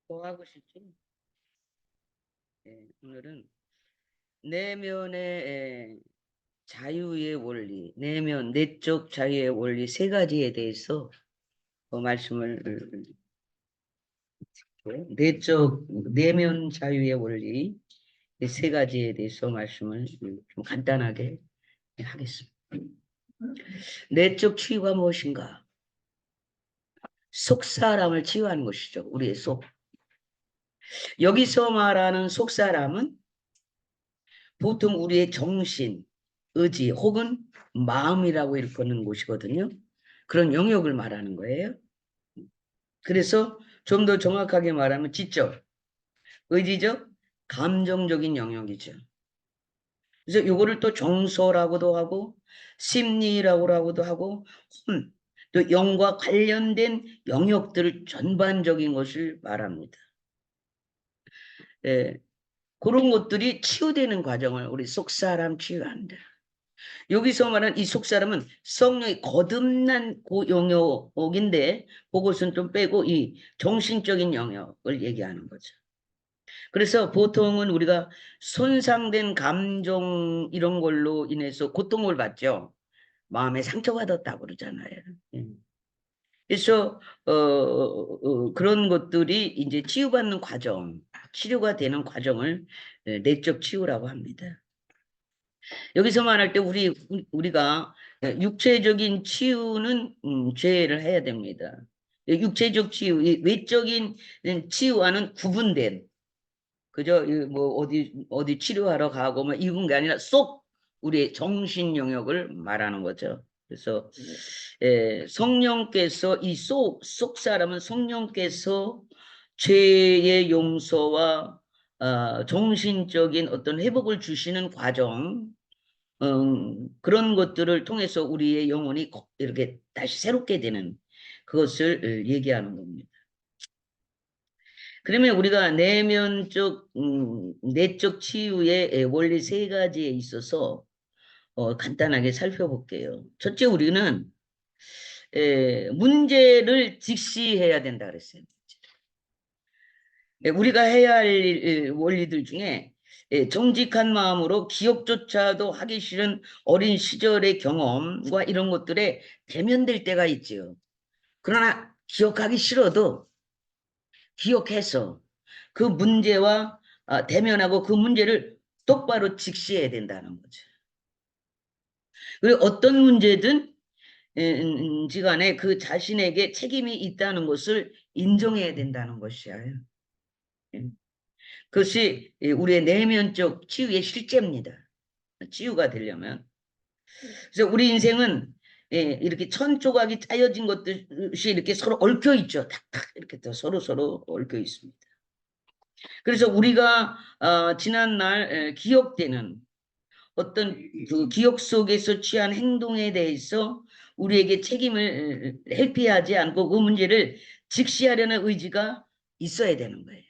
뭐 하고 싶지? 오늘은 내면의 자유의 원리, 내적 자유의 원리 세 가지에 대해서 말씀을 내면 자유의 원리 세 가지에 대해서 말씀을 좀 간단하게 하겠습니다. 내적 치유가 무엇인가? 속 사람을 치유하는 것이죠. 우리의 속. 여기서 말하는 속 사람은 보통 우리의 정신, 의지 혹은 마음이라고 일컫는 곳이거든요. 그런 영역을 말하는 거예요. 그래서 좀 더 정확하게 말하면 지적, 의지적, 감정적인 영역이죠. 그래서 이거를 또 정서라고도 하고 심리라고도 하고 또 영과 관련된 영역들을 전반적인 것을 말합니다. 그런 것들이 치유되는 과정을 우리 속사람 치유한다. 여기서 말하는 이 속사람은 성령이 거듭난 그 영역인데 그것은 좀 빼고 이 정신적인 영역을 얘기하는 거죠. 그래서 보통은 우리가 손상된 감정 이런 걸로 인해서 고통을 받죠. 마음에 상처받았다고 그러잖아요. 그래서 그런 것들이 이제 치유받는 과정, 치료가 되는 과정을 내적 치유라고 합니다. 여기서 말할 때 우리가 육체적인 치유는 죄를 해야 됩니다. 육체적 치유, 외적인 치유와는 구분된, 그죠? 뭐 어디 치료하러 가고 뭐 이런 게 아니라 속 우리의 정신 영역을 말하는 거죠. 그래서 성령께서 이 속 사람은 성령께서 죄의 용서와 정신적인 어떤 회복을 주시는 과정, 그런 것들을 통해서 우리의 영혼이 이렇게 다시 새롭게 되는 그것을 얘기하는 겁니다. 그러면 우리가 내적 치유의 원리 세 가지에 있어서 간단하게 살펴볼게요. 첫째, 우리는 문제를 직시해야 된다 그랬어요. 우리가 해야 할 원리들 중에 정직한 마음으로 기억조차도 하기 싫은 어린 시절의 경험과 이런 것들에 대면될 때가 있죠. 그러나 기억하기 싫어도 기억해서 그 문제와 대면하고 그 문제를 똑바로 직시해야 된다는 거죠. 그리고 어떤 문제든 지간에 그 자신에게 책임이 있다는 것을 인정해야 된다는 것이에요. 그것이 우리의 내면적 치유의 실제입니다. 치유가 되려면. 그래서 우리 인생은 이렇게 천 조각이 짜여진 것듯이 이렇게 서로 얽혀 있죠. 탁탁 이렇게 또 서로 얽혀 있습니다. 그래서 우리가 지난날 기억되는 어떤 그 기억 속에서 취한 행동에 대해서 우리에게 책임을 회피하지 않고 그 문제를 직시하려는 의지가 있어야 되는 거예요.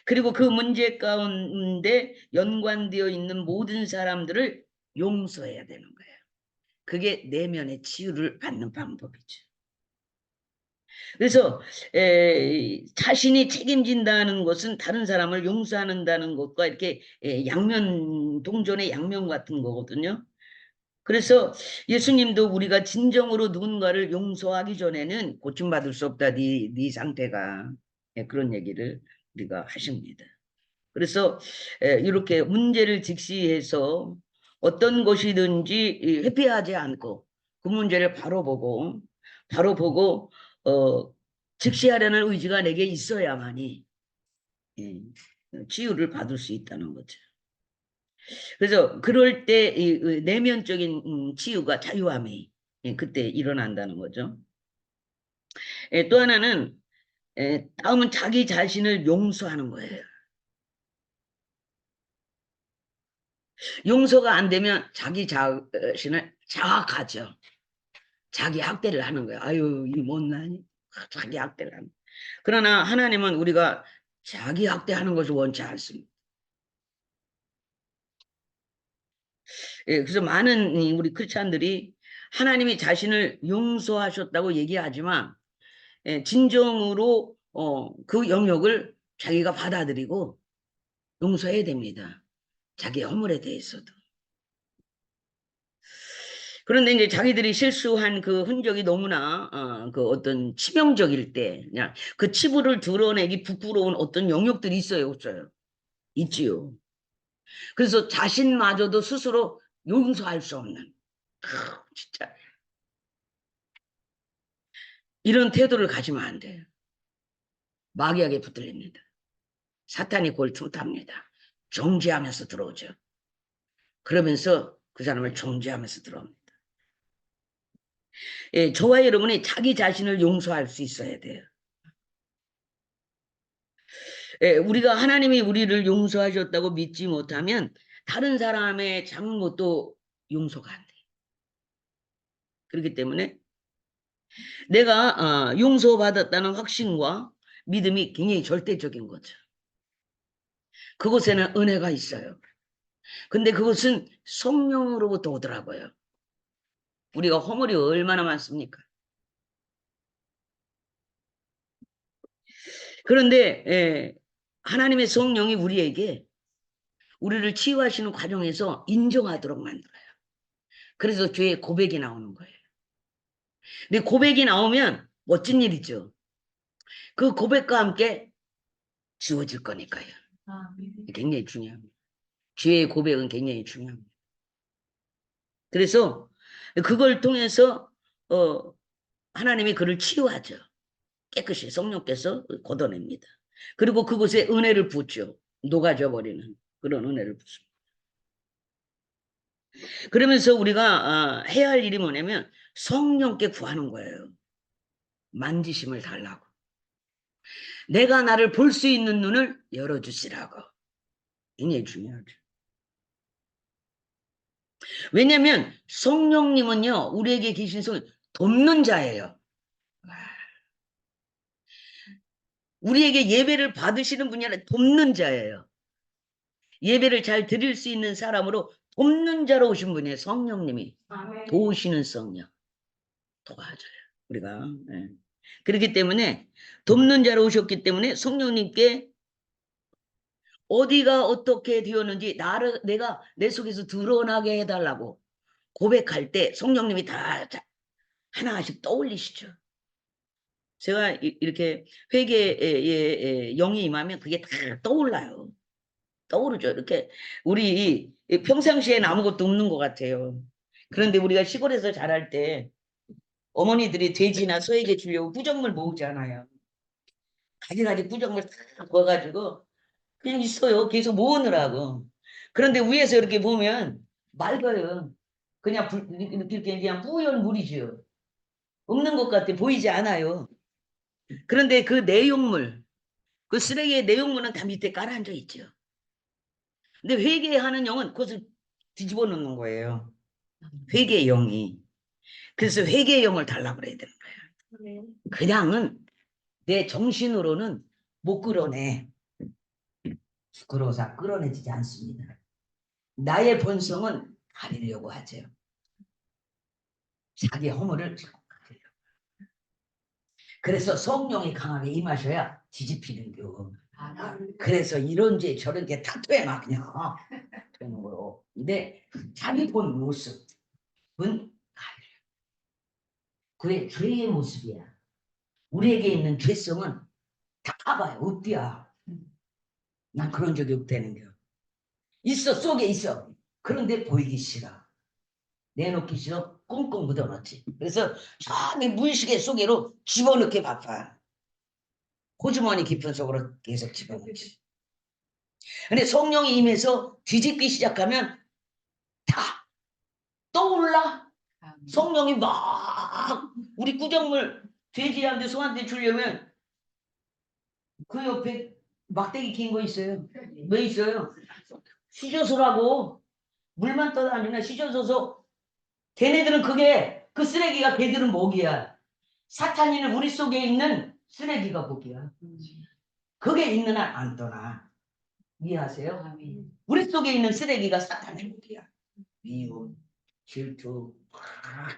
그리고 그 문제 가운데 연관되어 있는 모든 사람들을 용서해야 되는 거예요. 그게 내면의 치유를 받는 방법이죠. 그래서 자신이 책임진다는 것은 다른 사람을 용서한다는 것과 이렇게 양면 동전의 양면 같은 거거든요. 그래서 예수님도 우리가 진정으로 누군가를 용서하기 전에는 고침받을 수 없다. 네 상태가 그런 얘기를 우리가 하십니다. 그래서 이렇게 문제를 직시해서 어떤 것이든지 회피하지 않고 그 문제를 바로 보고 직시하려는 의지가 내게 있어야만이 치유를 받을 수 있다는 거죠. 그래서 그럴 때 내면적인 치유가 자유함이 그때 일어난다는 거죠. 또 하나는 다음은 자기 자신을 용서하는 거예요. 용서가 안 되면 자기 자신을 자학하죠. 자기 학대를 하는 거예요. 아유, 이 못나니? 자기 학대를 하는. 그러나 하나님은 우리가 자기 학대하는 것을 원치 않습니다. 그래서 많은 우리 크리스찬들이 하나님이 자신을 용서하셨다고 얘기하지만 진정으로 그 영역을 자기가 받아들이고 용서해야 됩니다. 자기 허물에 대해서도. 그런데 이제 자기들이 실수한 그 흔적이 너무나 그 어떤 치명적일 때 그냥 그 치부를 드러내기 부끄러운 어떤 영역들이 있어요, 없어요? 있지요. 그래서 자신마저도 스스로 용서할 수 없는 진짜 이런 태도를 가지면 안 돼요. 마귀에게 붙들립니다. 사탄이 그걸 틈탑니다. 정죄하면서 들어오죠. 그러면서 그 사람을 정죄하면서 들어옵니다. 예, 저와 여러분이 자기 자신을 용서할 수 있어야 돼요. 예, 우리가 하나님이 우리를 용서하셨다고 믿지 못하면 다른 사람의 잘못도 용서가 안 돼. 그렇기 때문에 내가 용서받았다는 확신과 믿음이 굉장히 절대적인 거죠. 그곳에는 은혜가 있어요. 근데 그것은 성령으로부터 오더라고요. 우리가 허물이 얼마나 많습니까? 그런데 하나님의 성령이 우리를 치유하시는 과정에서 인정하도록 만들어요. 그래서 죄의 고백이 나오는 거예요. 근데 고백이 나오면 멋진 일이죠. 그 고백과 함께 지워질 거니까요. 굉장히 중요합니다. 죄의 고백은 굉장히 중요합니다. 그래서 그걸 통해서 하나님이 그를 치유하죠. 깨끗이 성령께서 걷어냅니다. 그리고 그곳에 은혜를 붓죠. 녹아져 버리는 그런 은혜를 붓습니다. 그러면서 우리가 해야 할 일이 뭐냐면 성령께 구하는 거예요. 만지심을 달라고. 내가 나를 볼 수 있는 눈을 열어주시라고. 굉장히 중요하죠. 왜냐하면 성령님은요, 우리에게 계신 성 돕는 자예요. 우리에게 예배를 받으시는 분이 아니라 돕는 자예요. 예배를 잘 드릴 수 있는 사람으로 돕는 자로 오신 분이에요. 성령님이. 도우시는 성령. 도와줘요. 우리가. 네. 그렇기 때문에 돕는 자로 오셨기 때문에 성령님께 어디가 어떻게 되었는지 내가 내 속에서 드러나게 해달라고 고백할 때 성령님이 다 하나씩 떠올리시죠. 제가 이렇게 회개에 영이 임하면 그게 다 떠올라요. 떠오르죠. 이렇게 우리 평상시에는 아무것도 없는 것 같아요. 그런데 우리가 시골에서 자랄 때 어머니들이 돼지나 소에게 주려고 구정물 모으잖아요. 가지가지 구정물 다 모아가지고 그냥 있어요. 계속 모으느라고. 그런데 위에서 이렇게 보면 맑아요. 그냥 이렇게 그냥 뿌연 물이죠. 없는 것 같아 보이지 않아요. 그런데 그 내용물, 그 쓰레기의 내용물은 다 밑에 깔아앉아 있죠. 근데 회개하는 영은 그것을 뒤집어 놓는 거예요. 회개의 영이. 그래서 회개의 영을 달라고 그래야 되는 거예요. 그냥은 내 정신으로는 못 끌어내. 부끄러워서 끌어내지지 않습니다. 나의 본성은 가리려고 하죠. 자기 허물을 가리려고. 그래서 성령이 강하게 임하셔야 뒤집히는 겨. 그래서 이런 죄 저런 게 다 돼 막 그냥 되는 거요. 근데 자기 본 모습은 가리려. 그게 죄의 모습이야. 우리에게 있는 죄성은 다 봐봐요. 없디야. 난 그런 적이 없다는 겨. 있어 속에 있어. 그런데 보이기 싫어. 내놓기 싫어. 꽁꽁 묻어놓지. 그래서 저기 무의식의 속에로 집어넣게 바빠. 호주머니 깊은 속으로 계속 집어넣지. 근데 성령이 임해서 뒤집기 시작하면 다 떠올라. 성령이 막 우리 구정물 돼지한테 소한테 주려면 그 옆에 막대기 긴 거 있어요. 왜 있어요? 휘저수라고 물만 떠다니면 휘저어서 걔네들은 그게 그 쓰레기가 걔들은 먹이야. 사탄이는 우리 속에 있는 쓰레기가 먹이야. 그게 있는 한 안 떠나. 이해하세요? 우리 속에 있는 쓰레기가 사탄의 먹이야. 미움, 질투,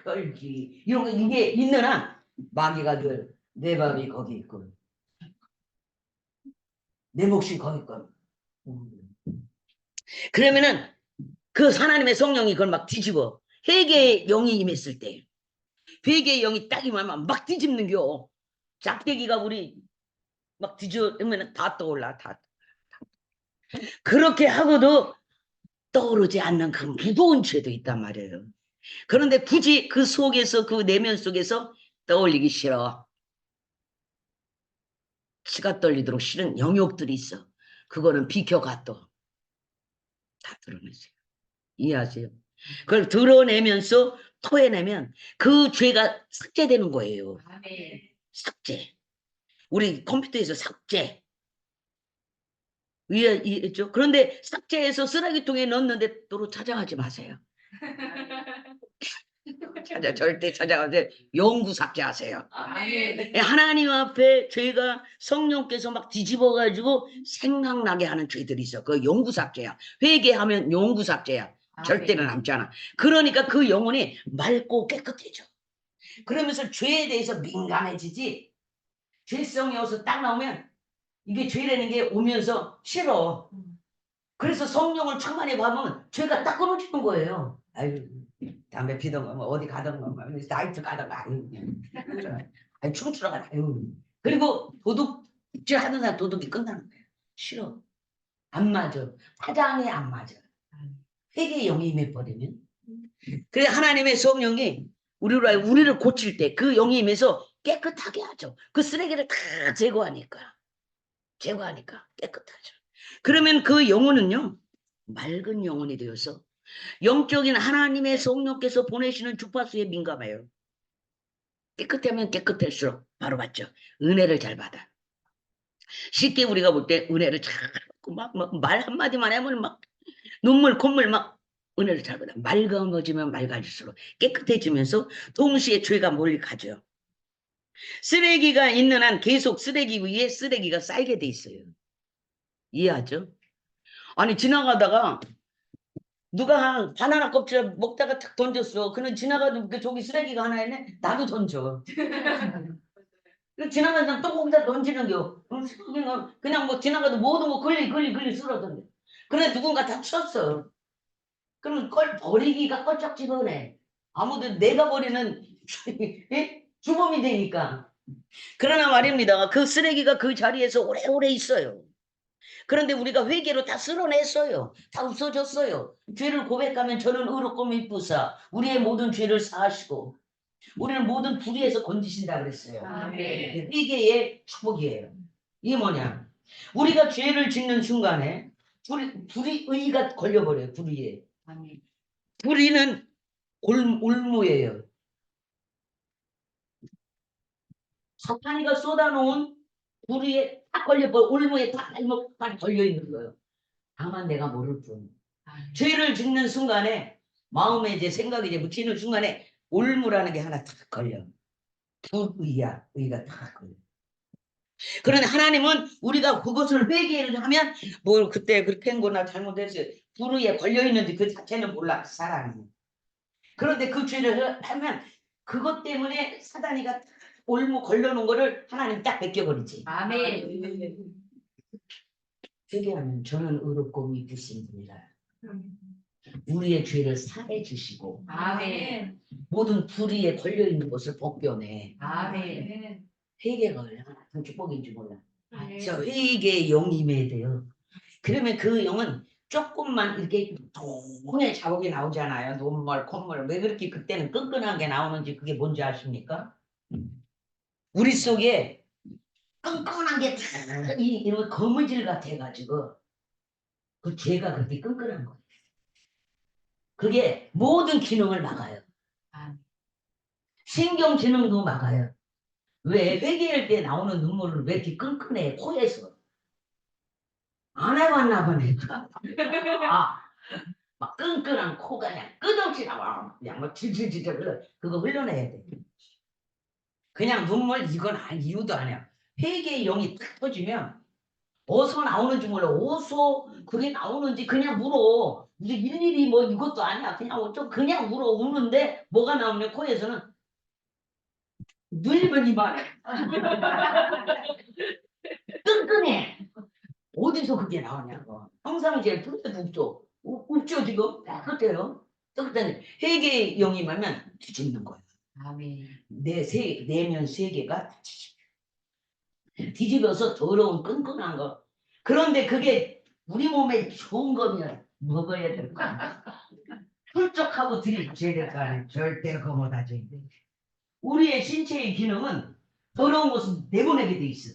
떨기 이런 거 이게 있는 한 마귀가 늘 내 밥이 거기 있고 내 몫이 거기건. 그러면은 그 하나님의 성령이 그걸 막 뒤집어. 회개의 영이 임했을 때, 회개의 영이 딱 임하면 막 뒤집는겨. 짝대기가 우리 막 뒤집으면 다 떠올라. 다. 그렇게 하고도 떠오르지 않는 그 무거운 죄도 있단 말이에요. 그런데 굳이 그 속에서, 그 내면 속에서 떠올리기 싫어. 치가 떨리도록 싫은 영역들이 있어. 그거는 비켜가 또. 다 드러내세요. 이해하세요? 그걸 드러내면서 토해내면 그 죄가 삭제되는 거예요. 삭제. 우리 컴퓨터에서 삭제. 이해했죠? 그런데 삭제해서 쓰레기통에 넣었는데 도로 찾아가지 마세요. 절대 찾아가세요. 영구 삭제하세요. 하나님 앞에 죄가 성령께서 막 뒤집어가지고 생각나게 하는 죄들이 있어. 그 영구 삭제야. 회개하면 영구 삭제야. 절대로 남지 않아. 그러니까 그 영혼이 맑고 깨끗해져. 그러면서 죄에 대해서 민감해지지. 죄성이 어서 딱 나오면 이게 죄라는 게 오면서 싫어. 그래서 성령을 충만히 받으면 죄가 딱 끊어지는 거예요. 아유, 담배 피던 거, 어디 가던 거, 나이트 가다가, 아유, 춤추러 가다, 아유. 그리고 도둑질 하는 사람 도둑이 끝나는 거예요. 싫어. 안 맞아. 사장에 안 맞아. 회개의 영이 임해버리면. 그래, 하나님의 성령이 우리를 고칠 때 그 영이 임해서 깨끗하게 하죠. 그 쓰레기를 다 제거하니까 깨끗하죠. 그러면 그 영혼은요, 맑은 영혼이 되어서 영적인 하나님의 성령께서 보내시는 주파수에 민감해요. 깨끗하면 깨끗할수록 바로 받죠. 은혜를 잘 받아. 쉽게 우리가 볼 때 은혜를 잘 받고 말 한마디만 하면 막 눈물 콧물 막 은혜를 잘 받아. 맑아지면 맑아질수록 깨끗해지면서 동시에 죄가 멀리 가죠. 쓰레기가 있는 한 계속 쓰레기 위에 쓰레기가 쌓이게 돼 있어요. 이해하죠? 아니 지나가다가 누가 바나나 껍질 먹다가 탁 던졌어. 그는 지나가도 저기 쓰레기가 하나 있네. 나도 던져. 지나가는 사람 또 거기다 던지는겨. 그냥 뭐 지나가도 모든 거 걸리 쓰러던데. 그래 누군가 다 쳤어. 그러면 걸 버리기가 껄쩍지근해. 아무도 내가 버리는 주범이 되니까. 그러나 말입니다. 그 쓰레기가 그 자리에서 오래오래 있어요. 그런데 우리가 회개로 다 쓸어냈어요. 다 없어졌어요. 죄를 고백하면 저는 의롭고 미쁘사 우리의 모든 죄를 사하시고 우리는 모든 불의에서 건지신다 그랬어요. 회개의 축복이에요. 이게 뭐냐? 우리가 죄를 짓는 순간에 불의가 걸려버려요. 불의에. 불의는 올무예요. 사탄이가 쏟아놓은 불의에 딱 걸려버려. 올무에 딱 걸려있는 거예요. 다만 내가 모를 뿐. 죄를 짓는 순간에 마음에 이제 생각이 이제 묻히는 순간에 올무라는 게 하나 딱 걸려. 불의야. 의가 딱 걸려. 그런데 하나님은 우리가 그것을 회개를 하면 뭐 그때 그렇게 한 거나 잘못했어요. 불의에 걸려있는지 그 자체는 몰라. 사람이. 그런데 그 죄를 하면 그것 때문에 사단이가 올무 걸려놓은 거를 하나님 딱 벗겨버리지. 아멘. 회개하면 저는 의롭고 미쁘신 분이라. 우리의 죄를 사해 주시고 아멘. 모든 불의에 걸려있는 것을 벗겨내. 아멘. 회개가 얼마나 큰 축복인지 몰라. 저 회개의 영이 임해야 돼요. 그러면 그 영은 조금만 이렇게 동의 자국이 나오잖아요. 눈물, 콧물. 왜 그렇게 그때는 끈끈하게 나오는지 그게 뭔지 아십니까? 우리 속에 끈끈한 게 이런 거무질 같아가지고 그 죄가 그렇게 끈끈한 거예요. 그게 모든 기능을 막아요. 신경 기능도 막아요. 왜 회개할 때 나오는 눈물을 왜 이렇게 끈끈해 코에서 안 해봤나 보네. 막 끈끈한 코가 그냥 끝없이 나와. 그냥 뭐 질질질질 그거 흘러내야 돼. 그냥 눈물 이건 이유도 아니야. 회개의 영이 탁 터지면 어디서 나오는지 몰라. 어디서 그게 나오는지 그냥 물어. 이제 일일이 뭐 이것도 아니야. 그냥 좀 그냥 물어. 우는데 뭐가 나오냐 코에서는 늘면 이만해. 끈끈해. 어디서 그게 나오냐고. 평상시에 불때도 없죠. 없죠 지금. 깨끗해요. 깨끗한데 회개 영임하면 뒤집는 거예요. 아멘. 내면 세계가 뒤집어서 더러운 끈끈한 거. 그런데 그게 우리 몸에 좋은 거면 먹어야 될 거 아니야. 훌쩍하고 들이줘야 될 거 아니야. 절대 그거 못하지. 우리의 신체의 기능은 더러운 것을 내보내게 돼 있어.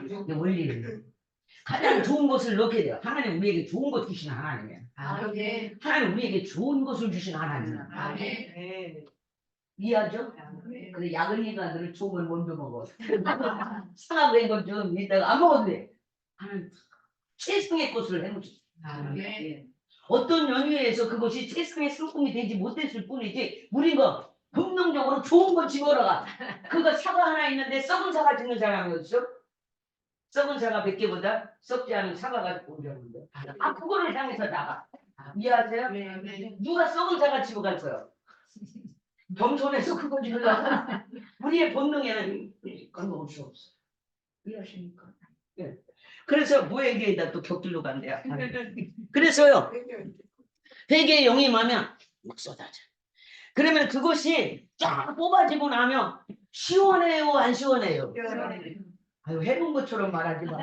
이게 원리를. 가장 좋은 것을 넣게 돼요. 하나님 우리에게 좋은 것 주신 하나님이에요. 아멘. 하나님 우리에게 좋은 것을 주신 하나님. 아멘. 이해하죠? 근데 야근이가 늘 좋은 걸 먼저 먹어. 상하된 건좀 이따가 안 먹어도 돼. 하나님 최상의 것을 해놓으셨어. 아멘. 어떤 연유에서 그것이 최상의 상품이 되지 못했을 뿐이지 우리가 본능적으로 좋은 거 집어러가. 그거 사과 하나 있는데 썩은 사과 찍는 사람이 어딨어? 썩은 사과 100개보다 썩지 않은 사과가 온다는데. 아 그거를 향해서 나가. 이해하세요? 누가 썩은 사과 집어갈 거예요? 겸손해서 그거 집어가. 우리의 본능에는 그런 거 없어. 이해하십니까? 네. 그래서 무회계에다 또 격들로 간대요. 그래서요. 회계에 영임하면 막 쏟아져. 그러면 그것이 쫙 뽑아지고 나면 시원해요, 안 시원해요? 아유 해본 것처럼 말하지 마.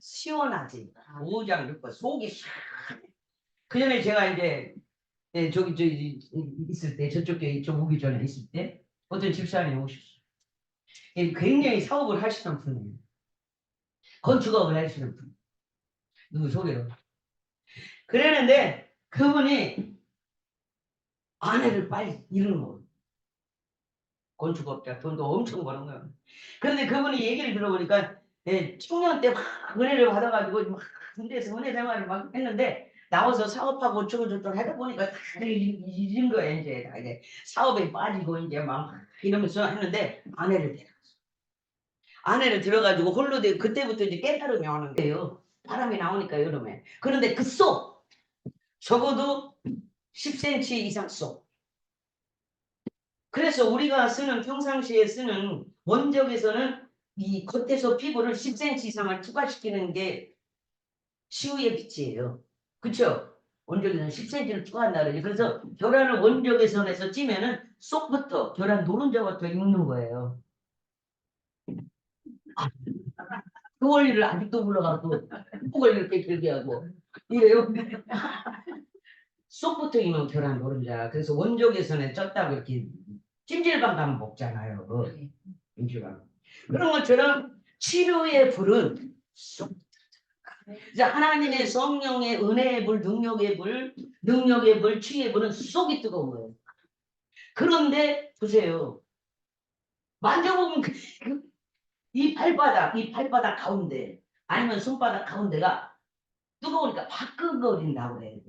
시원하지. 오장 육과 속이 시원해. 그 전에 제가 이제 저기 있을 때 저쪽에 좀 오기 전에 있을 때 어떤 집사람이 오셨어요. 굉장히 사업을 하시는 분이에요. 건축업을 하시는 분. 누구 소개로. 그랬는데 그분이 아내를 빨리 잃은 거예요. 건축업자 돈도 엄청 버는 거예요. 그런데 그분이 얘기를 들어보니까 청년 때 막 은혜를 받아가지고 막 군대에서 은혜 생활을 막 했는데 나와서 사업하고 어쩌고저쩌고 하다 보니까 다 잊은 거예요. 이제 다 이제 사업에 빠지고 이제 막 이러면서 했는데 아내를 데려갔어. 아내를 들어가지고 홀로 그때부터 이제 깨달음이 오는 거예요. 바람이 나오니까 여름에. 그런데 그 속 적어도 10cm 이상 속. 그래서 우리가 쓰는 평상시에 쓰는 원적에서는 이 겉에서 피부를 10cm 이상을 추가시키는 게 시우의 빛이에요. 그렇죠? 원적에서는 10cm를 추가한다 그러지. 그래서 결혼을 원적에선에서 찌면은 속부터 결혼 노른자부터 익는 거예요. 그 원리를 아직도 몰라가지고 속을 이렇게 길게 하고 이래요. 속부터 익는 결혼 노른자. 그래서 원적에서는 쪘다고 이렇게 찜질방 가면 먹잖아요. 찜질방. 그런 것처럼 치료의 불은 쏙. 하나님의 성령의 은혜의 불, 능력의 불, 치유의 불은 쏙이 뜨거운 거예요. 그런데 보세요. 만져보면 이 발바닥 가운데 아니면 손바닥 가운데가 뜨거우니까 화끈거린다고 그래야 돼.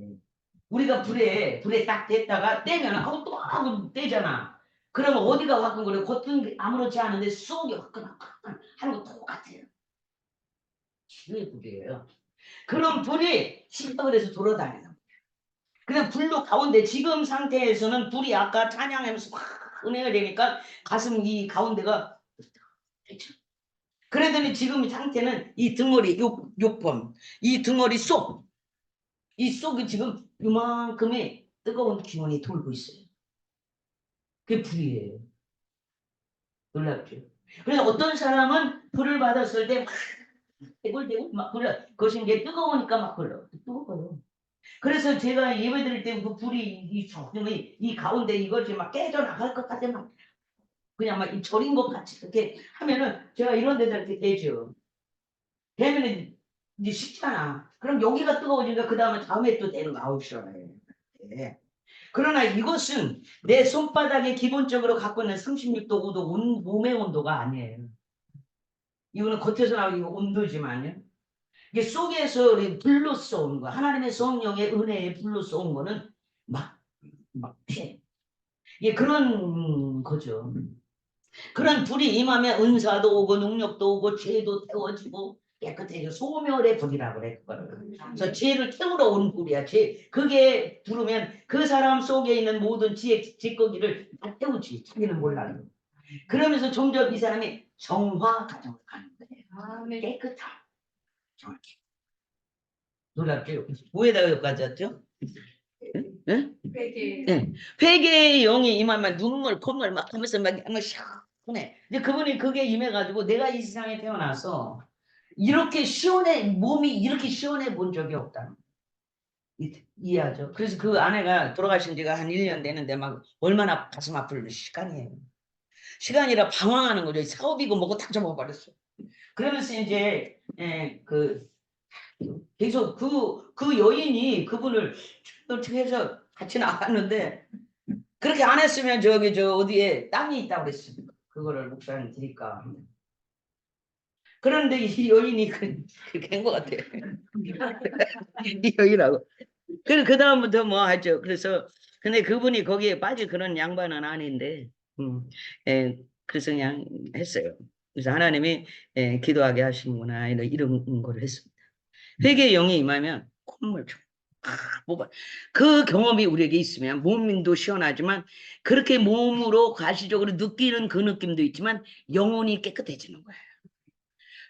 우리가 불에 딱 댔다가 떼면 아우 또 하고 떼잖아. 그러면 어디가 화끈거려? 겉은 아무렇지 않은데 속이 화끈화끈 하는 거 똑같아요. 치유의 불이에요. 그런 불이 시작을 해서 돌아다니는 거예요. 그냥 불로 가운데 지금 상태에서는 불이 아까 찬양하면서 확 은혜가 되니까 가슴 이 가운데가 그렇죠. 그러더니 지금 상태는 이 등머리 요번 이 등머리 속 이 속이 지금 이만큼의 뜨거운 기운이 돌고 있어요. 그게 불이에요. 놀랍죠. 그래서 어떤 사람은 불을 받았을 때 막 대굴대굴 막 그래. 그것이 이제 뜨거우니까 막 그래. 뜨거워요. 그래서 제가 예배 드릴 때 그 불이 이 가운데 이것이 막 깨져나갈 것 같아 막 그냥 막 절인 것 같이 그렇게 하면은 제가 이런 데다 이렇게 대죠. 대면은 이제 식잖아. 그럼 여기가 뜨거워지니까 그 다음에 또 대는 거 아우 시원해. 네. 그러나 이것은 내 손바닥에 기본적으로 갖고 있는 36도 5도 몸의 온도가 아니에요. 이거는 겉에서 나오는 온도지만요. 이게 속에서 불로 쏘는 거, 하나님의 성령의 은혜의 불로 쏘는 거는 막 피해. 예, 그런 거죠. 그런 불이 임하면 은사도 오고 능력도 오고 죄도 태워지고 깨끗해져. 소멸의 불이라고 그래 그거를. 그래서 죄를 태우러 온 불이야. 그게 부르면 그 사람 속에 있는 모든 찌꺼기를 다 태우지. 자기는 몰라요. 그러면서 점점 이 사람이 정화 과정을 가는 거예요. 깨끗함. 정확히. 놀랍죠? 뭐에다가 여기까지 왔죠? 응? 회개. 네. 회개의 영이 임하면 눈물, 콧물 막 하면서 막 시원해. 근데 그분이 그게 임해가지고 내가 이 세상에 태어나서 이렇게 시원해, 몸이 이렇게 시원해 본 적이 없다. 이해하죠? 그래서 그 아내가 돌아가신 지가 한 1년 되는데 막 얼마나 가슴 아플 시간이에요. 시간이라 방황하는 거죠. 사업이고 뭐고 다 접어버렸어. 그러면서 이제 계속 그 여인이 그분을 어떻게 해서 같이 나갔는데 그렇게 안 했으면 저 어디에 땅이 있다고 그랬습니다. 그거를 목사님 드릴까. 그런데 이 여인이 그렇게 한 것 같아요. 이 여인하고. 그 다음부터 뭐 하죠. 그래서 근데 그분이 거기에 빠질 그런 양반은 아닌데, 그래서 그냥 했어요. 그래서 하나님이 기도하게 하시는구나 이런 걸 했습니다. 회개의 영이 임하면 콧물 좀. 뭐가 그 경험이 우리에게 있으면 몸도 시원하지만 그렇게 몸으로 가시적으로 느끼는 그 느낌도 있지만 영혼이 깨끗해지는 거예요.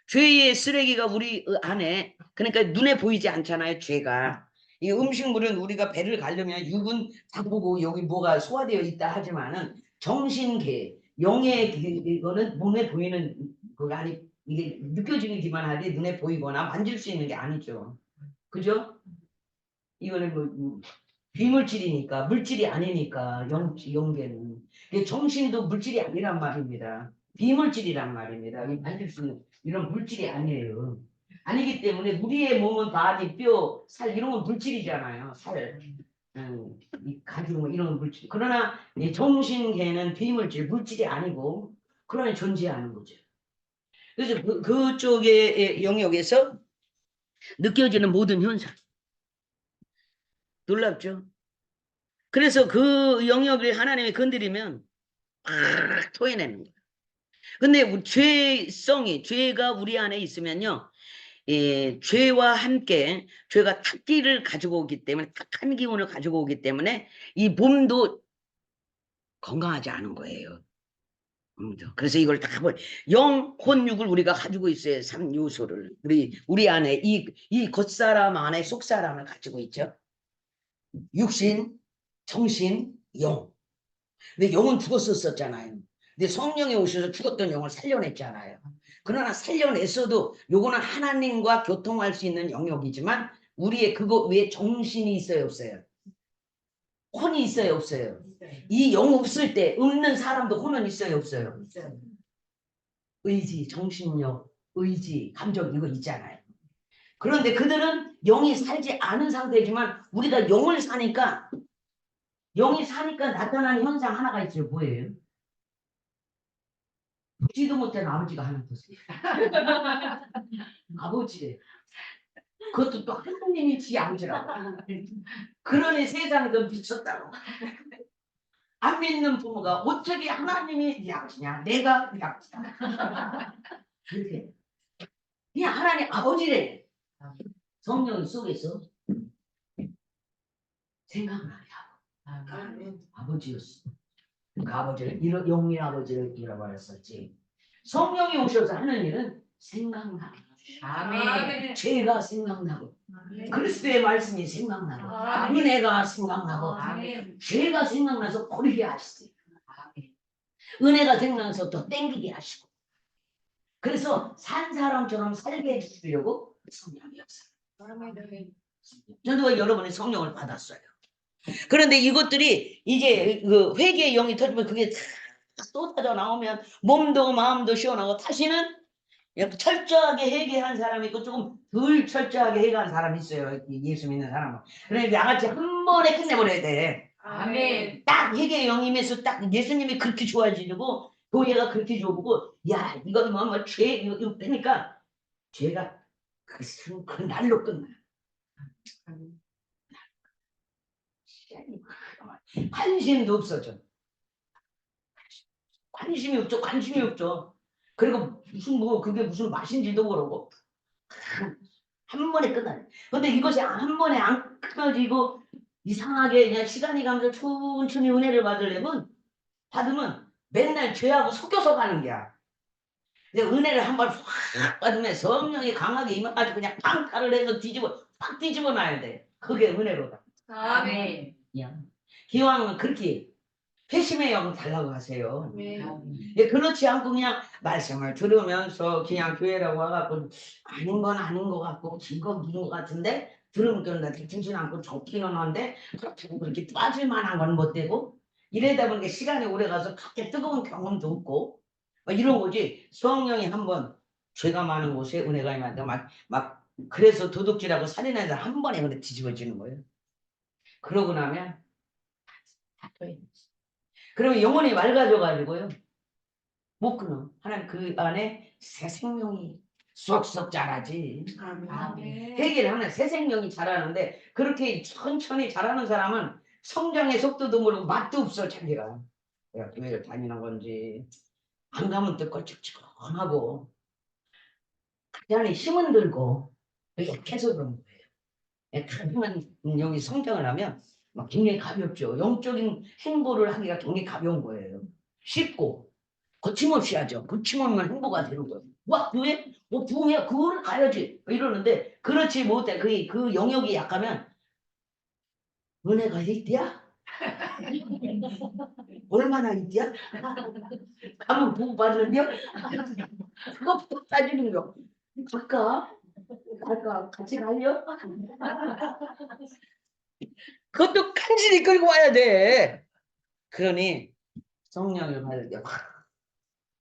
죄의 쓰레기가 우리 안에 그러니까 눈에 보이지 않잖아요. 죄가 이 음식물은 우리가 배를 가려면 육은 다 보고 여기 뭐가 소화되어 있다 하지만은 정신계 영의 이거는 몸에 보이는 그 아니 이게 느껴지기만 하지 눈에 보이거나 만질 수 있는 게 아니죠. 그죠? 이거는 뭐 비물질이니까 물질이 아니니까 영계는 정신도 물질이 아니란 말입니다. 비물질이란 말입니다. 만질 수 있는 이런 물질이 아니에요. 아니기 때문에 우리의 몸은 바디, 뼈, 살 이런 건 물질이잖아요. 살, 이 가죽 뭐 이런 건 물질. 그러나 이 정신계는 비물질, 물질이 아니고 그러나 존재하는 거죠. 그래서 그쪽의 영역에서 느껴지는 모든 현상 놀랍죠. 그래서 그 영역을 하나님이 건드리면 토해내는 거예요. 근데 죄가 우리 안에 있으면요, 죄와 함께 죄가 탁기를 가지고 오기 때문에 탁한 기운을 가지고 오기 때문에 이 몸도 건강하지 않은 거예요. 그래서 이걸 다 영, 혼, 육을 우리가 가지고 있어요. 3요소를 우리 안에 이 겉사람 안에 속사람을 가지고 있죠. 육신, 정신, 영. 근데 영은 죽었었잖아요. 근데 성령이 오셔서 죽었던 영을 살려냈잖아요. 그러나 살려냈어도 요거는 하나님과 교통할 수 있는 영역이지만 우리의 그거 외에 정신이 있어요, 없어요? 혼이 있어요, 없어요? 이 영 없을 때 없는 사람도 혼은 있어요, 없어요? 의지, 정신력, 의지, 감정 이거 있잖아요. 그런데 그들은 영이 살지 않은 상태지만 우리가 영을 사니까 나타나는 현상 하나가 있어요. 뭐예요? 보지도 못한 아버지가 하나 있어요. 아버지래. 그것도 또 하나님이 지 아버지라고. 그러니 세상에도 미쳤다고. 안 믿는 부모가 어떻게 하나님이 네 아버지냐? 내가 네 아버지다. 그렇게. 그냥 하나님 아버지래. 성령 속에서 생각나게 하고. 아버지였어. 그 아버지를 영의 아버지를 잃어버렸었지. 성령이 오셔서 하는 일은 생각나게. 아멘. 죄가 생각나고 그리스도의 말씀이 생각나고 은혜가 생각나고 죄가 생각나서 버리게 하시지. 은혜가 생각나서 더 땡기게 하시고 그래서 산 사람처럼 살게 해주려고 성령이 역사. 저도 여러분의 성령을 받았어요. 그런데 이것들이 이제 그 회개의 영이 터지면 그게 다 쏟아져 나오면 몸도 마음도 시원하고 다시는 철저하게 회개한 사람이 있고 조금 덜 철저하게 회개한 사람이 있어요. 예수 믿는 사람은. 그러니까 양아치 한 번에 끝내버려야 돼. 아멘. 딱 회개의 영임에서 딱 예수님이 그렇게 좋아지고 교회가 그렇게 좋고 야 이건 뭐죄 이거 빼니까 죄가 그 날로 끝나. 관심도 없어져. 관심이 없죠. 그리고 그게 무슨 맛인지도 모르고 한 번에 끝나요. 근데 이것이 한 번에 안 끊어지고 이상하게 그냥 시간이 가면서 천천히 은혜를 받으면 맨날 죄하고 섞여서 가는 거야. 근데 은혜를 한 번 확 받으면 성령이 강하게 임해가지고 그냥 방탈을 해서 확 뒤집어 놔야 돼. 그게 은혜로다. 아멘. 기왕은 그렇게 회심의 영 달라고 하세요. 아멘. 예, 그렇지 않고 그냥 말씀을 들으면서 그냥 교회라고 와갖고 아닌 건 아닌 것 같고 긴건 긴 것 같은데 들으면 그런다 들진 않고 좋기는 한데 그렇다고 그렇게 빠질 만한 건 못 되고 이러다 보니까 시간이 오래 가서 그렇게 뜨거운 경험도 없고 막 이런 거지. 성령이 한번 죄가 많은 곳에 은혜가 임한다 막 그래서 도둑질하고 살인해서 한 번에 그래 뒤집어지는 거예요. 그러고 나면 다 터요. 그러면 영혼이 맑아져가지고요. 못 끊어. 하나님 그 안에 새 생명이 쏙쏙 자라지. 아멘. 회개를 하면 새 생명이 자라는데 그렇게 천천히 자라는 사람은 성장의 속도도 모르고 맛도 없어 자기가. 내가 교회를 다니는 건지 안 가면 또 껄쩍지근하고 그 안에 힘은 들고 약해서 그런 거예요. 그러면 여기 성장을 하면 막 굉장히 가볍죠. 영적인 행보를 하기가 굉장히 가벼운 거예요. 쉽고 거침없이 하죠. 거침없는 행보가 되는 거예요. 와, 교회? 부흥이야. 그거를 가야지. 이러는데, 그렇지 못해. 그 영역이 약하면, 은혜가 있디야? 얼마나 있디야? 가면 부흥 받는데요? 그것부터 따지는 거. 갈까? 같이 갈려? 그것도 간신히 끌고 와야 돼. 그러니, 성령을 받을 때,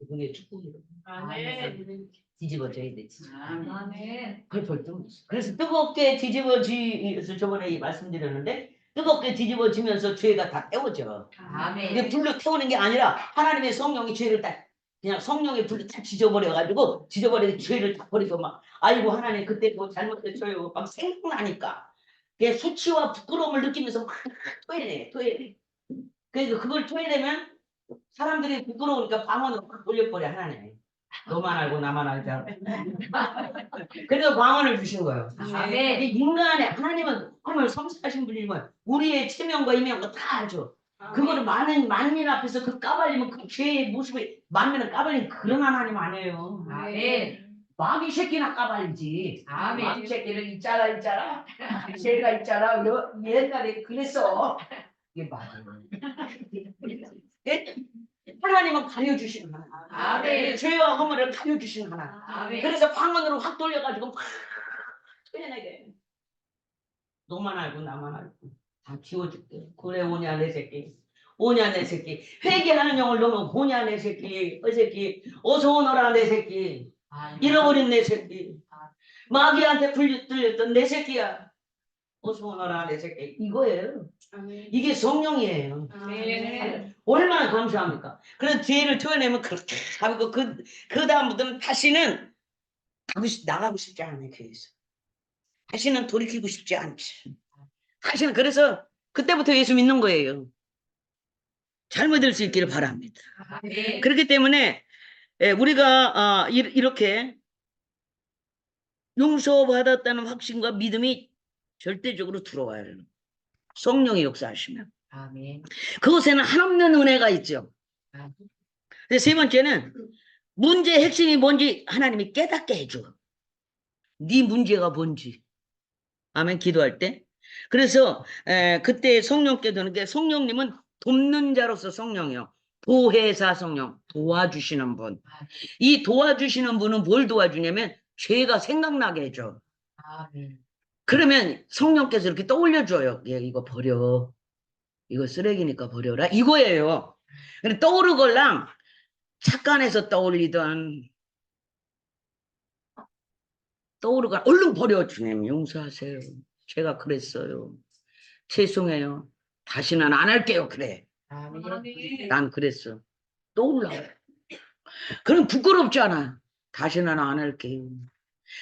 그게 축복이에요. 아멘. 뒤집어져야 되지. 아멘. 펄펄 뜨고 있어. 그래서 뜨겁게 뒤집어지면서 저번에 말씀드렸는데 뜨겁게 뒤집어지면서 죄가 다 태워져. 이게 아멘. 불로 태우는 게 아니라 하나님의 성령이 죄를 딱 그냥 성령의 불로 딱 지져버려가지고 지져버리고 죄를 다 버리고 막 아이고 하나님 그때 뭐 잘못했어요 막 생각나니까 그게 수치와 부끄러움을 느끼면서 막 토해내. 그래서 그걸 토해내면 사람들이 부끄러우니까 방언으로 확 돌려버려 하나님. 너만 알고 나만 알자. 그래서 방언을 주신 거예요. 아멘. 이 인간의 하나님은 성실하신 분이지만 우리의 체면과 이면과 다 알죠. 그거를 많은 만민 앞에서 그 까발리면 그 죄의 모습이 만민을 까발리는 그런 하나님 아니에요. 아멘. 마귀 새끼나 까발리지. 아멘. 마귀 새끼를 있잖아. 죄가 있잖아. 옛날에 그랬어. 이게 맞아요. 하나님은 가려주시는 하나. 아멘. 죄와 허물을 가려주시는 하나. 아멘. 그래서 방언으로 확 돌려가지고 막 토해내게. 너만 알고 나만 알고 다 지워줄게. 그래 오냐 내 새끼. 오냐 내 새끼. 회개하는 영을 넣으면 오냐 내 새끼. 새끼. 어서 오너라 내 새끼. 잃어버린 내 새끼. 마귀한테 들렸던 내 새끼야. 어서 오너라 내 새끼. 이거예요. 이게 성령이에요. 아멘. 얼마나 감사합니까? 그래서 죄를 토해내면 그렇게 하고 그 다음부터는 다시는 나가고 싶지 않아요. 교회에서. 다시는 돌이키고 싶지 않지. 다시는 그래서 그때부터 예수 믿는 거예요. 잘못될 수 있기를 바랍니다. 아멘. 그렇기 때문에 우리가 이렇게 용서받았다는 확신과 믿음이 절대적으로 들어와요. 성령이 역사하시면. 아멘. 그곳에는 한없는 은혜가 있죠. 세 번째는 문제의 핵심이 뭔지 하나님이 깨닫게 해줘. 네 문제가 뭔지. 아멘. 기도할 때. 그래서 그때 성령께 드는 게 성령님은 돕는 자로서 성령이요. 보혜사 성령. 도와주시는 분. 이 도와주시는 분은 뭘 도와주냐면 죄가 생각나게 해줘. 아멘. 그러면 성령께서 이렇게 떠올려줘요. 얘 이거 버려. 이거 쓰레기니까 버려라. 이거예요. 떠오르걸랑 착간에서 떠올리던 떠오르가 얼른 버려. 주님 용서하세요. 제가 그랬어요. 죄송해요. 다시는 안 할게요. 그래. 아멘. 난 그랬어. 떠올라. 그럼 부끄럽잖아. 다시는 안 할게요.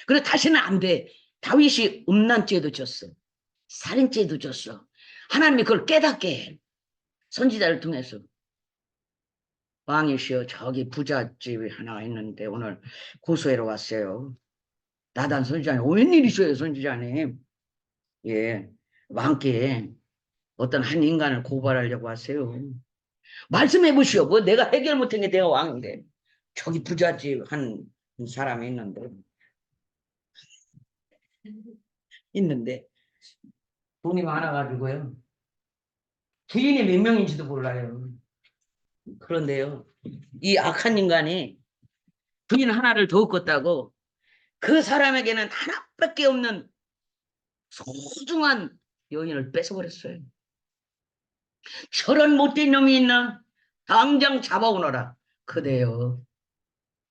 그래 다시는 안 돼. 다윗이 음란죄도 졌어. 살인죄도 졌어. 하나님이 그걸 깨닫게 해. 선지자를 통해서. 왕이시여 저기 부잣집이 하나 있는데 오늘 고소해러 왔어요. 나단 선지자님. 웬일이셔요 선지자님. 예, 왕께 어떤 한 인간을 고발하려고 하세요. 말씀해 보시오. 뭐 내가 해결 못한 게 내가 왕인데. 저기 부잣집 한 사람이 있는데 돈이 많아가지고요. 부인이 몇 명인지도 몰라요. 그런데요, 이 악한 인간이 부인 하나를 더 얻었다고 그 사람에게는 하나밖에 없는 소중한 여인을 뺏어버렸어요. 저런 못된 놈이 있나? 당장 잡아오너라. 그대요.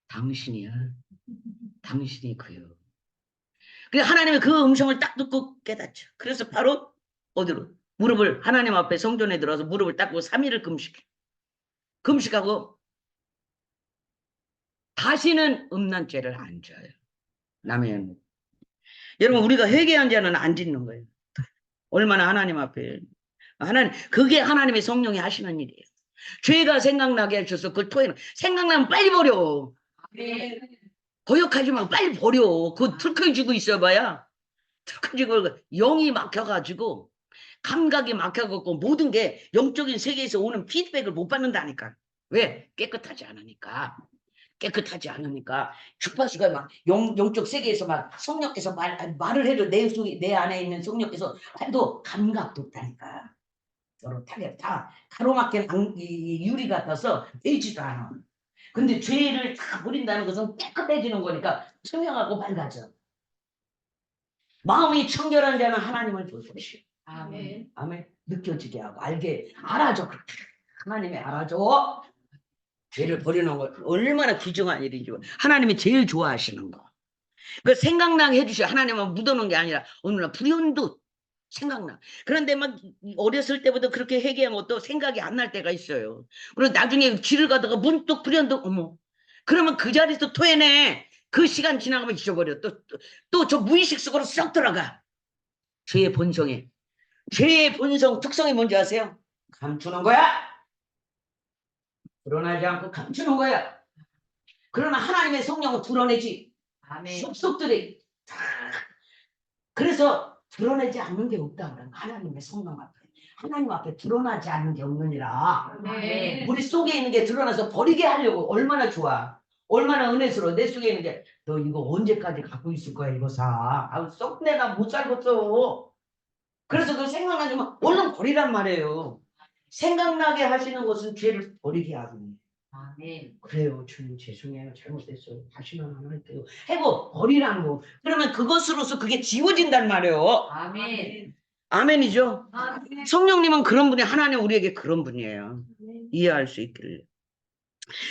당신이야. 당신이 그요. 그래서 하나님의 그 음성을 딱 듣고 깨닫죠. 그래서 바로 어디로? 무릎을 하나님 앞에 성전에 들어서 무릎을 닦고 3일을 금식하고 다시는 음란죄를 안 져요. 남의 연. 여러분 우리가 회개한 자는 안 짓는 거예요. 얼마나 하나님 앞에 하나님 그게 하나님의 성령이 하시는 일이에요. 죄가 생각나게 하셔서 그 토해는 생각나면 빨리 버려. 아멘. 거역하지 말고 빨리 버려. 그 틀컥지고 있어봐야 틀컥지고 영이 막혀가지고 감각이 막혀갖고 모든 게 영적인 세계에서 오는 피드백을 못 받는다니까. 왜? 깨끗하지 않으니까. 깨끗하지 않으니까 주파수가 막 영적 세계에서 막 성령께서 말을 해도 내 안에 있는 성령께서 해도 감각도 없다니까. 저렇게 다 가로막힌 유리 같아서 되지도 않아. 근데 죄를 다 버린다는 것은 깨끗해지는 거니까 투명하고 밝아져. 마음이 청결한 자는 하나님을 볼 것이요. 아멘. 아멘. 느껴지게 하고 알게 알아줘. 하나님이 알아줘. 죄를 버리는 거 얼마나 귀중한 일이죠. 하나님이 제일 좋아하시는 거. 그 생각나게 해주셔. 하나님은 묻어놓은 게 아니라 어느 날 불현듯 생각나. 그런데 막 어렸을 때부터 그렇게 회개한 것도 생각이 안 날 때가 있어요. 그리고 나중에 길을 가다가 문득 불현듯 어머. 그러면 그 자리에서 토해내. 그 시간 지나가면 잊어버려. 또 저 무의식 속으로 쏙 들어가. 죄의 본성에. 죄의 본성 특성이 뭔지 아세요? 감추는 거야. 드러나지 않고 감추는 거야. 그러나 하나님의 성령은 드러내지. 아멘. 속속들이 다. 그래서 드러내지 않는 게 없다. 하나님의 성령 앞에. 하나님 앞에 드러나지 않는 게 없느니라. 아멘. 우리 속에 있는 게 드러나서 버리게 하려고 얼마나 좋아. 얼마나 은혜스러워. 내 속에 있는 게 너 이거 언제까지 갖고 있을 거야 이거 사. 아우 썩 내가 못 살겠어. 그래서 그 생각나지만 얼른 버리란 말이에요. 생각나게 하시는 것은 죄를 버리게 하거든요. 아멘. 그래요. 주님 죄송해요. 잘못했어요. 다시는 안 할게요. 해고 버리라는 거. 그러면 그것으로서 그게 지워진단 말이에요. 아멘. 아멘이죠. 아멘. 성령님은 그런 분이 하나님 우리에게 그런 분이에요. 이해할 수 있기를.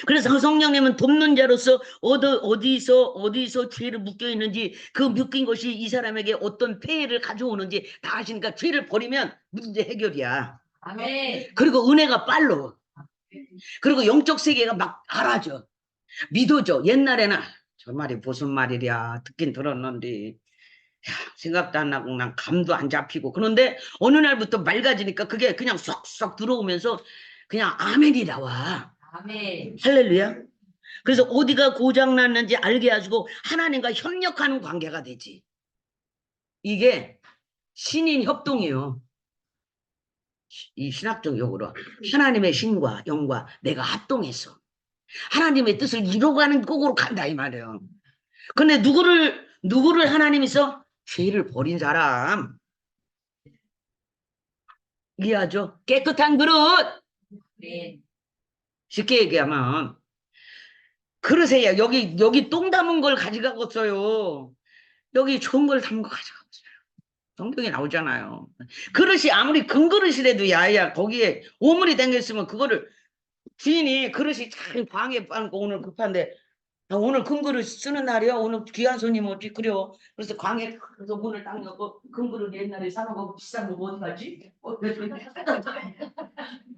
그래서 성령님은 돕는 자로서 어디서 죄를 묶여 있는지 그 묶인 것이 이 사람에게 어떤 폐해를 가져오는지 다 아시니까 죄를 버리면 문제 해결이야. 아멘. 그리고 은혜가 빨로. 그리고 영적 세계가 막 알아져. 믿어져. 옛날에는 저 말이 무슨 말이랴 듣긴 들었는데 생각도 안 나고 난 감도 안 잡히고 그런데 어느 날부터 맑아지니까 그게 그냥 쏙쏙 들어오면서 그냥 아멘이 나와. 아멘. 할렐루야. 그래서 어디가 고장났는지 알게 해주고 하나님과 협력하는 관계가 되지. 이게 신인 협동이에요. 이 신학적 용어로 하나님의 신과 영과 내가 합동해서 하나님의 뜻을 이루어가는 꼭으로 간다 이 말이에요. 근데 누구를 하나님이서 죄를 버린 사람 이해하죠? 깨끗한 그릇. 아멘. 쉽게 얘기하면 그릇에 여기 똥 담은 걸 가져가겠어요. 여기 좋은 걸 담은 거 가져가겠어요. 성경에 나오잖아요. 그릇이 아무리 큰 그릇이라도 야야 거기에 오물이 땡겼으면 그거를 주인이 그릇이 잘 방에 빠고 오늘 급한데 오늘 큰 그릇 쓰는 날이야. 오늘 귀한 손님 오지 그래요. 그래서 광에 그래서 문을 딱 열고 큰 그릇 옛날에 사는 거 비싼 거 어디 가지?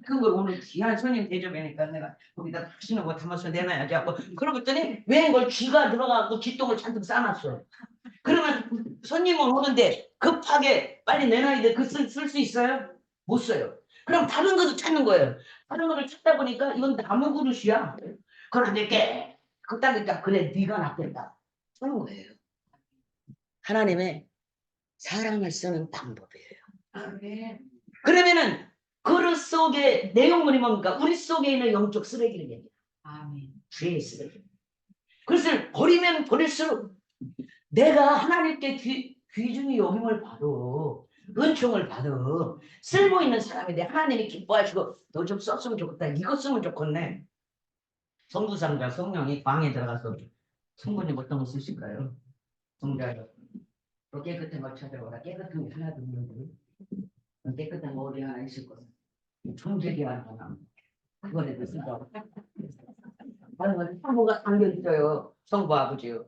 그걸 오늘 귀한 손님 대접하니까 내가 거기다 맛있는 거 담아서 내놔야지 하고 그러고 있더니 웬 걸 쥐가 들어가고 쥐똥을 잔뜩 싸놨어. 그러면 손님은 오는데 급하게 빨리 내놔야 돼. 그 쓸 수 있어요? 못 써요. 그럼 다른 것도 찾는 거예요. 다른 거를 찾다 보니까 이건 나무 그릇이야. 그런데 그따니까 그래 네가 낫겠다. 그런 거예요. 하나님의 사랑을 쓰는 방법이에요. 아멘. 그러면은 그릇 속에 내용물이 뭡니까? 우리 속에 있는 영적 쓰레기를 얘기해요. 아멘. 죄의 쓰레기. 그것을 버리면 버릴수록 내가 하나님께 귀중히 여김을 받아. 은총을 받아. 쓸모 있는 사람인데 하나님이 기뻐하시고 너 좀 썼으면 좋겠다. 이거 쓰면 좋겠네. 성부상자 성령이 방에 들어가서 성부님 어떤 거 쓰실까요? 성자여 너 깨끗한 거 찾아봐라. 깨끗한 게 하나도 없는데 깨끗한 거 어디 하나 있을 거야. 총재기한 사람 그거라도 쓰자. 다른 건 사모가 담겨있어요. 성부 아버지요.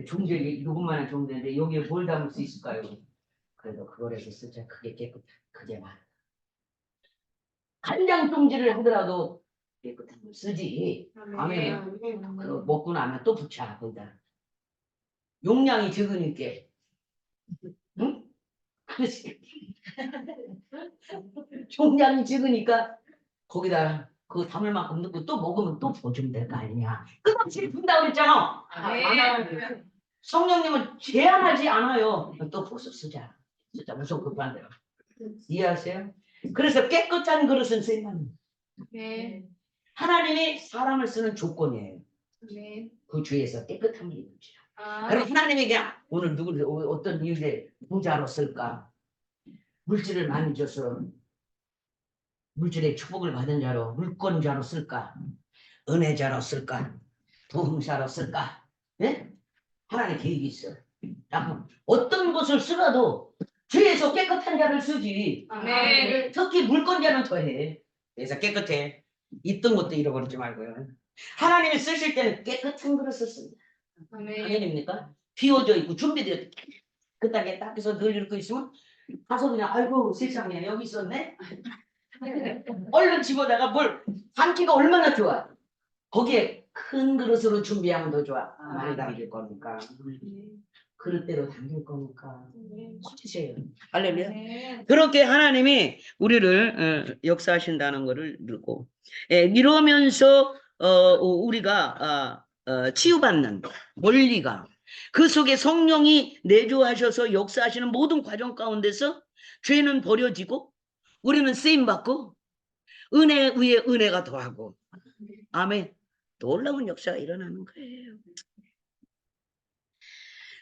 종제기 누구만한 종제인데 여기에 뭘 담을 수 있을까요? 그래도 그거라도 쓰자. 그게 깨끗한 그게 많아. 간장 종지를 하더라도 깨끗한 걸 쓰지. 아멘. 그 먹고 나면 또 붙여 거기다. 용량이 적으니까. 응? 그렇지. 용량이 적으니까 거기다 그 담을 만큼 넣고 또 먹으면 또 보충 될 거 아니냐. 끝없이 분다 그랬잖아. 성령님은 제한하지 않아요. 또 벌써 쓰자. 쓰자. 무슨 급한데. 이해하세요? 그래서 깨끗한 그릇은 쓰면 하나님이 사람을 쓰는 조건이에요. 그 주위에서 깨끗함을 입으시라. 그럼 하나님이 그냥 오늘 누구를 어떤 일에 부자로 쓸까? 물질을 많이 줘서 물질의 축복을 받은 자로 물권자로 쓸까? 은혜자로 쓸까? 부흥자로 쓸까? 예? 하나님의 계획이 있어요. 어떤 것을 쓰라도 주에서 깨끗한 자를 쓰지. 특히 물권자는 더해. 그래서 깨끗해. 있던 것도 잃어버리지 말고요. 하나님이 쓰실 때는 깨끗한 그릇을 씁니다. 아멘입니까? 비워져 있고 준비되어 있고 깨끗하게 딱 해서 늘 이렇게 있으면 가서 그냥 아이고 세상에 여기 있었네. 얼른 집어다가 뭘 담기가 얼마나 좋아. 거기에 큰 그릇으로 준비하면 더 좋아. 많이 담길 거니까. 그릇대로 담길 거니까. 커지세요. 할렐루야. 그렇게 하나님이 우리를 역사하신다는 것을 누고 이러면서 우리가 치유받는 원리가 그 속에 성령이 내주하셔서 역사하시는 모든 과정 가운데서 죄는 버려지고 우리는 쓰임받고 은혜 위에 은혜가 더하고 아멘. 놀라운 역사가 일어나는 거예요.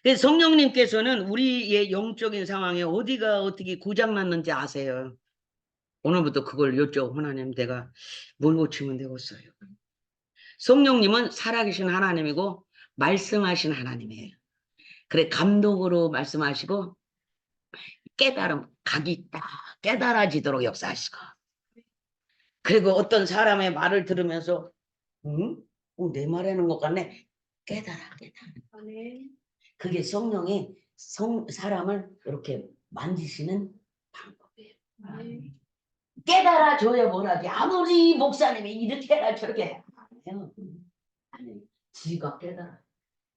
그래서 성령님께서는 우리의 영적인 상황에 어디가 어떻게 고장났는지 아세요. 오늘부터 그걸 여쭤 하나님 내가 뭘 고치면 되겠어요. 성령님은 살아계신 하나님이고 말씀하신 하나님이에요. 그래 감독으로 말씀하시고 깨달음 각이 딱 깨달아지도록 역사하시고 그리고 어떤 사람의 말을 들으면서 내 말하는 것 같네. 깨달아. 그게 성령이 사람을 이렇게 만지시는 방법이에요. 깨달아줘야 뭐라지. 아무리 목사님이 이렇게 해라 저렇게 해. 아니, 지가 깨달아.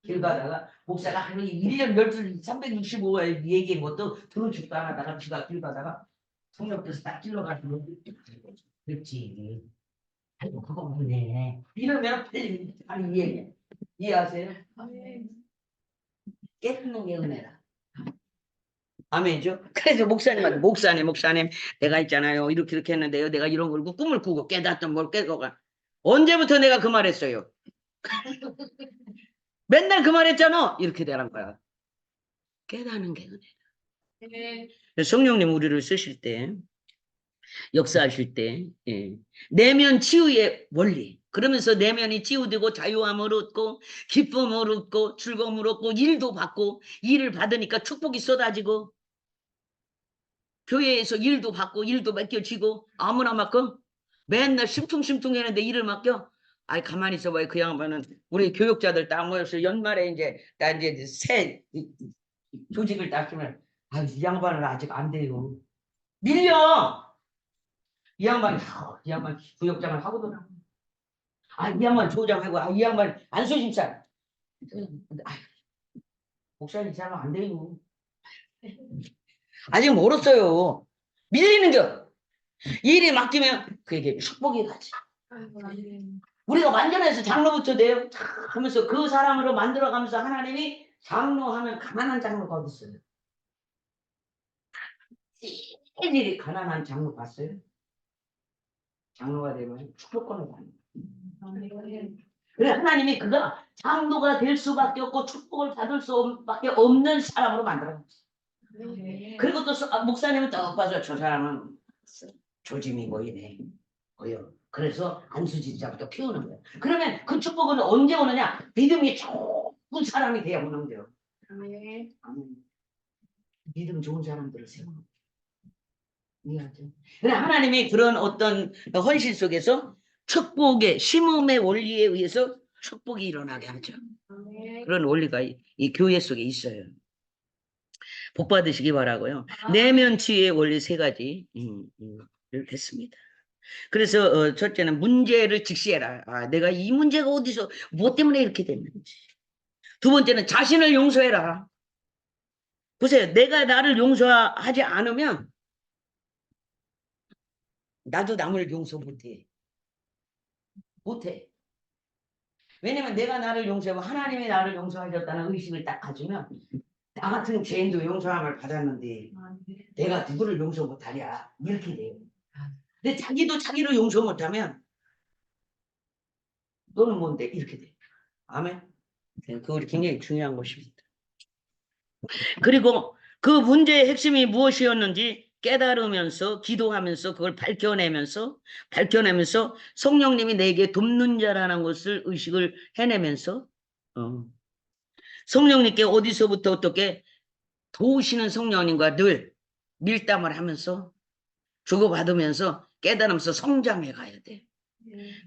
길 가다가 목사가 하루 1년 12, 365일 얘기한 것도 들어주지도 않다가 지가 길 가다가 성령께서 딱 찔러가지고 그렇지. 아이고 그거 없네. 이러면 아니 이해하세요? 깨닫는 게 은혜라. 아멘이죠? 그래서 목사님한테 목사님 내가 있잖아요. 이렇게 했는데요. 내가 이런 걸 꿈을 꾸고 깨닫던 뭘 깨고가 언제부터 내가 그 말했어요? 맨날 그 말했잖아. 이렇게 되는 거야. 깨닫는 게 은혜라. 성령님 우리를 쓰실 때 역사하실 때 내면 치유의 원리 그러면서 내면이 치유되고 자유함을 얻고 기쁨을 얻고 즐거움을 얻고 일도 받고 일을 받으니까 축복이 쏟아지고 교회에서 일도 받고 일도 맡겨지고 아무나 맡고 맨날 심퉁심퉁 했는데 일을 맡겨 아이 가만히 있어봐요. 그 양반은 우리 교육자들 딱 모여서 연말에 이제 나 이제 새 조직을 딱 주면 이 양반은 아직 안 돼요. 밀려. 이 양반 구역장을 하거든. 이 양반 조장하고, 이 양반 안수집사. 목사님 잘 안 돼요. 아직 멀었어요. 밀리는 겨. 일이 맡기면 그에게 축복이 가지. 우리가 완전해서 장로부터 돼요. 하면서 그 사람으로 만들어가면서 하나님이 장로하면 가난한 장로가 어디 있어요? 일일이 가난한 장로 봤어요? 장로가 되면 축복권을 받는 거예요. 그래 하나님이 그가 장로가 될 수밖에 없고 축복을 받을 수밖에 없는 사람으로 만들어. 아멘. 그리고 또 목사님은 딱 봐서 저 사람은 조짐이 보이네. 보여. 그래서 안수진자부터 키우는 거야. 그러면 그 축복은 언제 오느냐? 믿음이 좋은 사람이 돼야 오는 거예요. 아멘. 믿음 좋은 사람들을 세워. 이해하죠? 그래 하나님이 그런 어떤 헌신 속에서 축복의 심음의 원리에 의해서 축복이 일어나게 하죠. 아멘. 그런 원리가 이 교회 속에 있어요. 복 받으시기 바라고요. 내면 치유의 원리 3가지 됐습니다. 그래서 첫째는 문제를 직시해라. 아, 내가 이 문제가 어디서 무엇 때문에 이렇게 됐는지. 2번째는 자신을 용서해라. 보세요. 내가 나를 용서하지 않으면 나도 남을 용서 못해. 못해. 왜냐면 내가 나를 용서하고 하나님이 나를 용서하셨다는 의식을 딱 가지면 나 같은 죄인도 용서함을 받았는데 내가 누구를 용서 못하냐 이렇게 돼요. 근데 자기도 자기를 용서 못하면 너는 뭔데 이렇게 돼. 아멘. 그거 굉장히 중요한 것입니다. 그리고 그 문제의 핵심이 무엇이었는지 깨달으면서 기도하면서 그걸 밝혀내면서 성령님이 내게 돕는 자라는 것을 의식을 해내면서 성령님께 어디서부터 어떻게 도우시는 성령님과 늘 밀담을 하면서 주고받으면서 깨달으면서 성장해 가야 돼.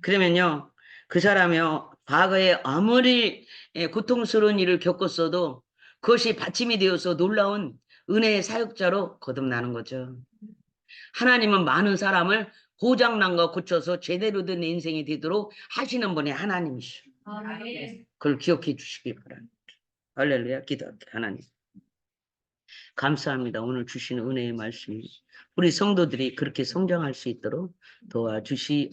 그러면요 그 사람이요 과거에 아무리 고통스러운 일을 겪었어도 그것이 받침이 되어서 놀라운 은혜의 사역자로 거듭나는 거죠. 하나님은 많은 사람을 고장난 거 고쳐서 제대로 된 인생이 되도록 하시는 분이 하나님이시죠. 아멘. 그걸 기억해 주시기 바랍니다. 할렐루야. 기도할게요. 하나님 감사합니다. 오늘 주시는 은혜의 말씀이 우리 성도들이 그렇게 성장할 수 있도록 도와주시